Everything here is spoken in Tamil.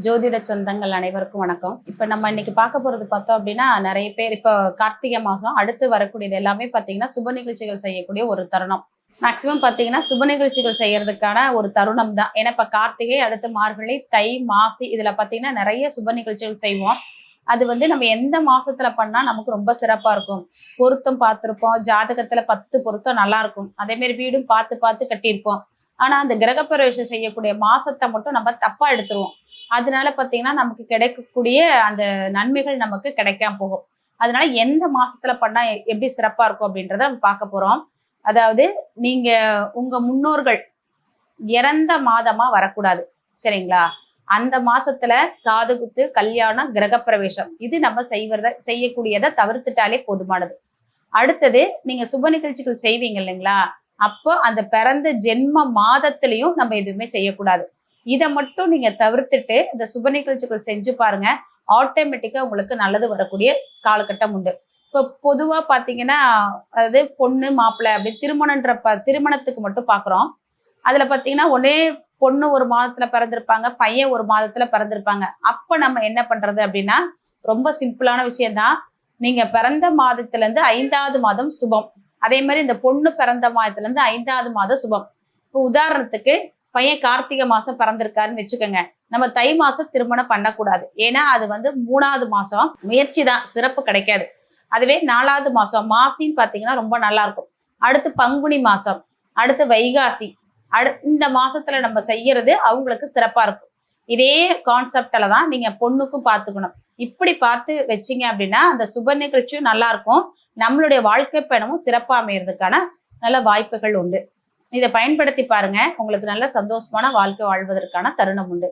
ஜோதிட சொந்தங்கள் அனைவருக்கும் வணக்கம். இப்ப நம்ம இன்னைக்கு பார்க்க போறது பார்த்தோம் அப்படின்னா, நிறைய பேர் இப்ப கார்த்திகை மாசம் அடுத்து வரக்கூடியது எல்லாமே பார்த்தீங்கன்னா சுப நிகழ்ச்சிகள் செய்யக்கூடிய ஒரு தருணம். மேக்சிமம் பார்த்தீங்கன்னா சுப நிகழ்ச்சிகள் செய்யறதுக்கான ஒரு தருணம் தான். ஏன்னா இப்ப கார்த்திகை, அடுத்து மார்கழி, தை, மாசி இதுல பார்த்தீங்கன்னா நிறைய சுப நிகழ்ச்சிகள் செய்வோம். அது நம்ம எந்த மாசத்துல பண்ணா நமக்கு ரொம்ப சிறப்பா இருக்கும். பொருத்தம் பார்த்திருப்போம், ஜாதகத்துல 10 பொருத்தம் நல்லா இருக்கும். அதே மாதிரி வீடும் பார்த்து பார்த்து கட்டியிருப்போம். ஆனா அந்த கிரகப்பிரவேசம் செய்யக்கூடிய மாசத்தை மட்டும் நம்ம தப்பா எடுத்துருவோம். அதனால பார்த்தீங்கன்னா நமக்கு கிடைக்கக்கூடிய அந்த நன்மைகள் நமக்கு கிடைக்காம போகும். அதனால எந்த மாசத்துல பண்ணா எப்படி சிறப்பா இருக்கும் அப்படின்றத நம்ம பார்க்க போறோம். அதாவது நீங்க உங்க முன்னோர்கள் இறந்த மாதமா வரக்கூடாது, சரிங்களா? அந்த மாசத்துல காது குத்து, கல்யாணம், கிரகப்பிரவேசம் இது நம்ம செய்யக்கூடியதை தவிர்த்துட்டாலே போதுமானது. அடுத்தது நீங்க சுப நிகழ்ச்சிகள் செய்வீங்க இல்லைங்களா? அப்போ அந்த பிறந்த ஜென்ம மாதத்திலையும் நம்ம எதுவுமே செய்யக்கூடாது. இதை மட்டும் நீங்க தவிர்த்துட்டு இந்த சுப நிகழ்ச்சிகள் செஞ்சு பாருங்க. ஆட்டோமேட்டிக்கா உங்களுக்கு நல்லது வரக்கூடிய காலகட்டம் உண்டு. இப்போ பொதுவா பாத்தீங்கன்னா, அதாவது பொண்ணு மாப்பிள்ளை அப்படி திருமணத்துக்கு மட்டும் பாக்குறோம். அதுல பாத்தீங்கன்னா ஒன்னே பொண்ணு ஒரு மாதத்துல பிறந்திருப்பாங்க, பையன் ஒரு மாதத்துல பிறந்திருப்பாங்க. அப்ப நம்ம என்ன பண்றது அப்படின்னா, ரொம்ப சிம்பிளான விஷயம்தான். நீங்க பிறந்த மாதத்துல இருந்து 5வது மாதம் சுபம். அதே மாதிரி இந்த பொண்ணு பிறந்த மாதத்துல இருந்து 5வது மாதம் சுபம். இப்போ உதாரணத்துக்கு பையன் கார்த்திகை மாசம் பிறந்திருக்காருன்னு வச்சுக்கோங்க. நம்ம தை மாசம் திருமணம் பண்ணக்கூடாது. ஏன்னா அது 3வது மாசம் முயற்சி தான், சிறப்பு கிடைக்காது. அதுவே 4வது மாசம் மாசின்னு பாத்தீங்கன்னா ரொம்ப நல்லா இருக்கும். அடுத்து பங்குனி மாசம், அடுத்து வைகாசி, இந்த மாசத்துல நம்ம செய்யறது அவங்களுக்கு சிறப்பா இருக்கும். இதே கான்செப்ட்ல தான் நீங்க பொண்ணுக்கும் பார்த்துக்கணும். இப்படி பார்த்து வச்சிங்க அப்படின்னா அந்த சுப நிகழ்ச்சியும் நல்லா இருக்கும். நம்மளுடைய வாழ்க்கை பயணமும் சிறப்பா அமையறதுக்கான நல்ல வாய்ப்புகள் உண்டு. இதை பயன்படுத்தி பாருங்க. உங்களுக்கு நல்ல சந்தோஷமான வாழ்க்கை வாழ்வதற்கான தருணம் உண்டு.